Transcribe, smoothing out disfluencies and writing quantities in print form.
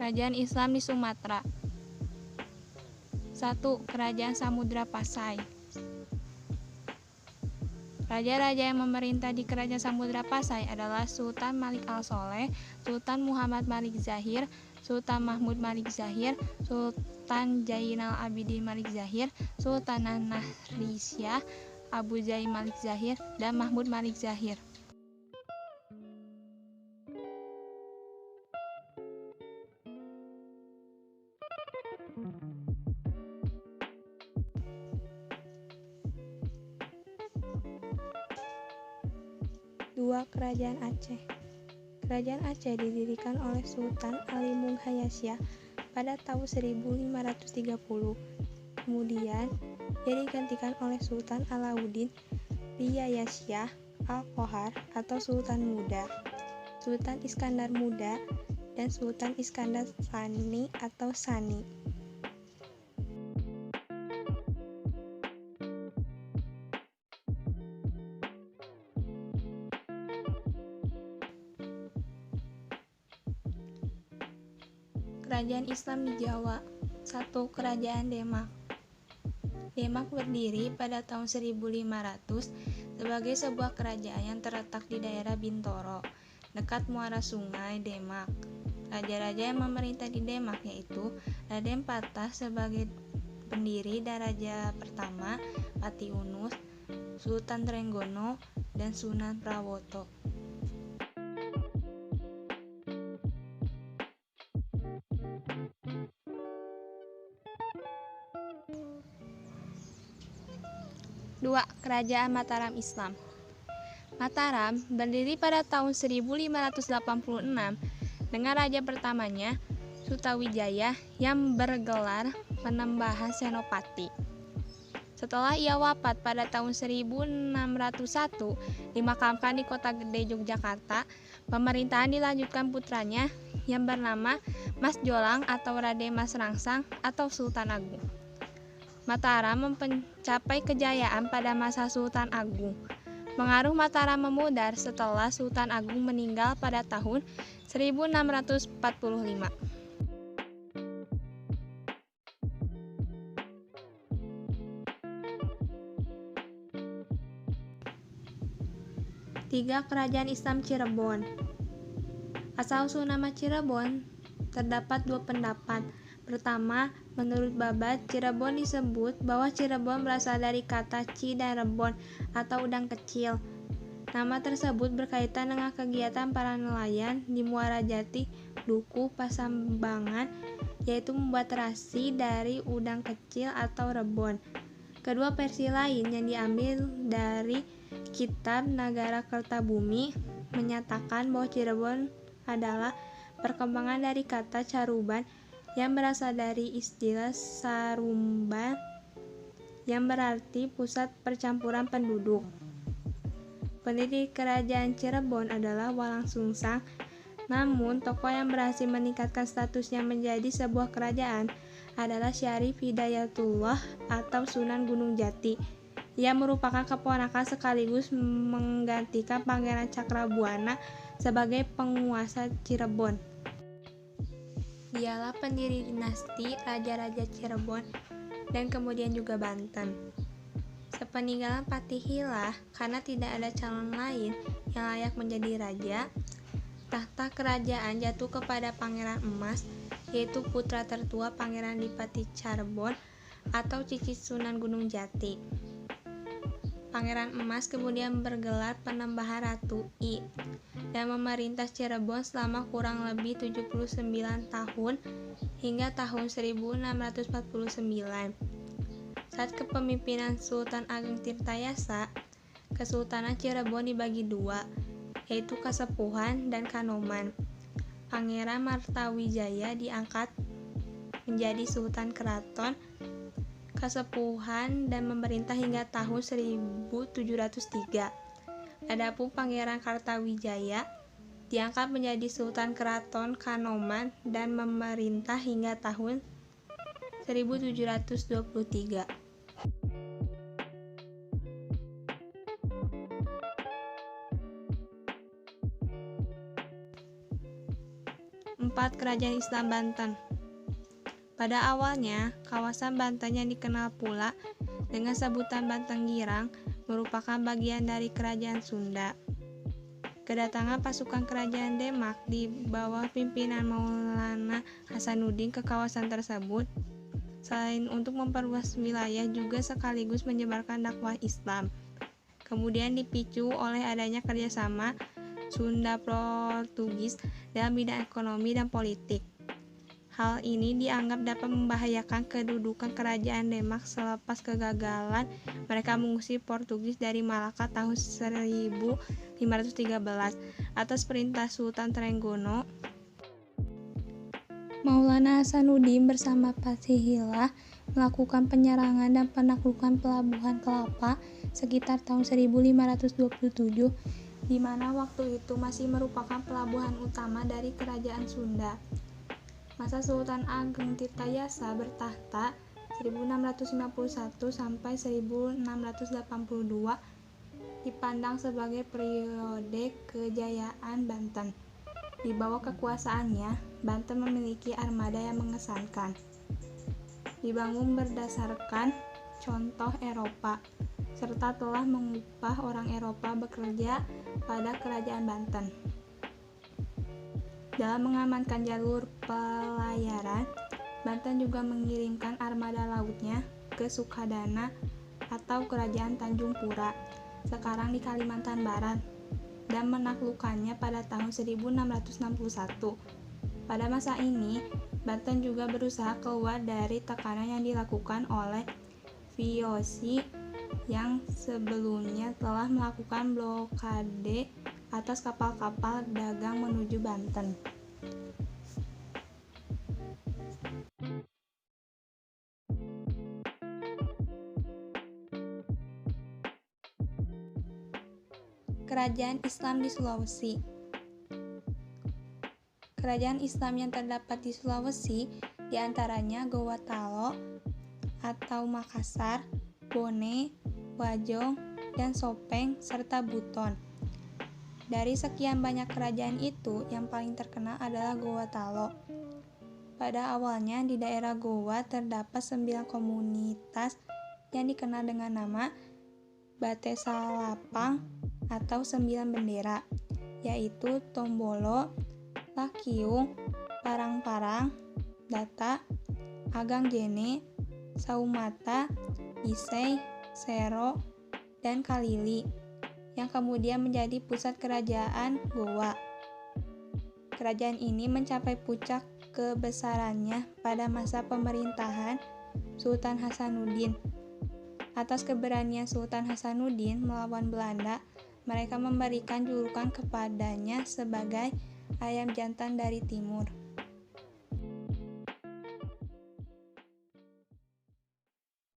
Kerajaan Islam di Sumatera. 1. Kerajaan Samudra Pasai. Raja-raja yang memerintah di Kerajaan Samudra Pasai adalah Sultan Malik Al-Soleh, Sultan Muhammad Malik Zahir, Sultan Mahmud Malik Zahir, Sultan Jainal Abidin Malik Zahir, Sultanah Nahrisyah, Abu Zaid Malik Zahir, dan Mahmud Malik Zahir. Dua. Kerajaan Aceh. Kerajaan Aceh didirikan oleh Sultan Alimung Hayasya pada tahun 1530. Kemudian, ia digantikan oleh Sultan Alauddin Riyayasyah Al-Qohar atau Sultan Muda, Sultan Iskandar Muda, dan Sultan Iskandar Tsani atau Sani. Kerajaan Islam di Jawa. 1. Kerajaan Demak. Demak berdiri pada tahun 1500 sebagai sebuah kerajaan yang terletak di daerah Bintoro, dekat muara sungai Demak. Raja-raja yang memerintah di Demak yaitu Raden Patah sebagai pendiri dan raja pertama, Pati Unus, Sultan Trenggono, dan Sunan Prawoto. Dua. Kerajaan Mataram Islam. Mataram berdiri pada tahun 1586 dengan raja pertamanya, Sutawijaya, yang bergelar Panembahan Senopati. Setelah ia wafat pada tahun 1601, dimakamkan di Kota Gede, Yogyakarta, pemerintahan dilanjutkan putranya yang bernama Mas Jolang atau Raden Mas Rangsang atau Sultan Agung. Mataram mencapai kejayaan pada masa Sultan Agung. Pengaruh Mataram memudar setelah Sultan Agung meninggal pada tahun 1645. 3. Kerajaan Islam Cirebon. Asal-usul nama Cirebon terdapat dua pendapat. Pertama, menurut Babat, Cirebon disebut bahwa Cirebon berasal dari kata ci dan rebon atau udang kecil. Nama tersebut berkaitan dengan kegiatan para nelayan di Muara Jati, Dukuh, Pasambangan, yaitu membuat terasi dari udang kecil atau rebon. Kedua versi lain yang diambil dari Kitab Nagara Kertabumi menyatakan bahwa Cirebon adalah perkembangan dari kata caruban yang berasal dari istilah Sarumban yang berarti pusat percampuran penduduk. Pendiri kerajaan Cirebon adalah Walang Sungsang, namun tokoh yang berhasil meningkatkan statusnya menjadi sebuah kerajaan adalah Syarif Hidayatullah atau Sunan Gunung Jati. Ia merupakan keponakan sekaligus menggantikan Pangeran Cakrabuana sebagai penguasa Cirebon. Dialah pendiri dinasti Raja-Raja Cirebon dan kemudian juga Banten. Sepeninggalan Patihillah, karena tidak ada calon lain yang layak menjadi raja, tahta kerajaan jatuh kepada Pangeran Emas, yaitu putra tertua Pangeran Dipati Cirebon atau cicit Sunan Gunung Jati. Pangeran Emas kemudian bergelar Panembahan Ratu I dan memerintah Cirebon selama kurang lebih 79 tahun hingga tahun 1649. Saat kepemimpinan Sultan Ageng Tirtayasa, Kesultanan Cirebon dibagi dua, yaitu Kasepuhan dan Kanoman. Pangeran Martawijaya diangkat menjadi Sultan Keraton Kasepuhan dan memerintah hingga tahun 1703. Adapun Pangeran Kartawijaya diangkat menjadi Sultan Keraton Kanoman dan memerintah hingga tahun 1723. 4. Keempat, Kerajaan Islam Banten. Pada awalnya, kawasan Banten yang dikenal pula dengan sebutan Banten Girang merupakan bagian dari Kerajaan Sunda. Kedatangan pasukan Kerajaan Demak di bawah pimpinan Maulana Hasanuddin ke kawasan tersebut, selain untuk memperluas wilayah juga sekaligus menyebarkan dakwah Islam. Kemudian dipicu oleh adanya kerjasama Sunda-Portugis dalam bidang ekonomi dan politik. Hal ini dianggap dapat membahayakan kedudukan Kerajaan Demak selepas kegagalan mereka mengusir Portugis dari Malaka tahun 1513 atas perintah Sultan Trenggono. Maulana Hasanuddin bersama Fatihillah melakukan penyerangan dan penaklukan pelabuhan Kelapa sekitar tahun 1527, di mana waktu itu masih merupakan pelabuhan utama dari Kerajaan Sunda. Masa Sultan Ageng Tirtayasa bertahta 1651 sampai 1682 dipandang sebagai periode kejayaan Banten. Di bawah kekuasaannya, Banten memiliki armada yang mengesankan. Dibangun berdasarkan contoh Eropa, serta telah mengupah orang Eropa bekerja pada Kerajaan Banten. Dalam mengamankan jalur pelayaran, Banten juga mengirimkan armada lautnya ke Sukadana atau Kerajaan Tanjung Pura, sekarang di Kalimantan Barat, dan menaklukkannya pada tahun 1661. Pada masa ini, Banten juga berusaha keluar dari tekanan yang dilakukan oleh VOC yang sebelumnya telah melakukan blokade atas kapal-kapal dagang menuju Banten. Kerajaan Islam di Sulawesi. Kerajaan Islam yang terdapat di Sulawesi diantaranya Gowatalo atau Makassar, Bone, Wajong, dan Sopeng, serta Buton. Dari sekian banyak kerajaan itu, yang paling terkenal adalah Gowatalo. Pada awalnya di daerah Gowa terdapat 9 komunitas yang dikenal dengan nama Bate Salapang atau 9 bendera, yaitu Tombolo, Lakiung, Parang-Parang, Data, Agang Jene, Saumata, Isei, Sero, dan Kalili, yang kemudian menjadi pusat kerajaan Gowa. Kerajaan ini mencapai puncak kebesarannya pada masa pemerintahan Sultan Hasanuddin. Atas keberanian Sultan Hasanuddin melawan Belanda, mereka memberikan julukan kepadanya sebagai ayam jantan dari timur.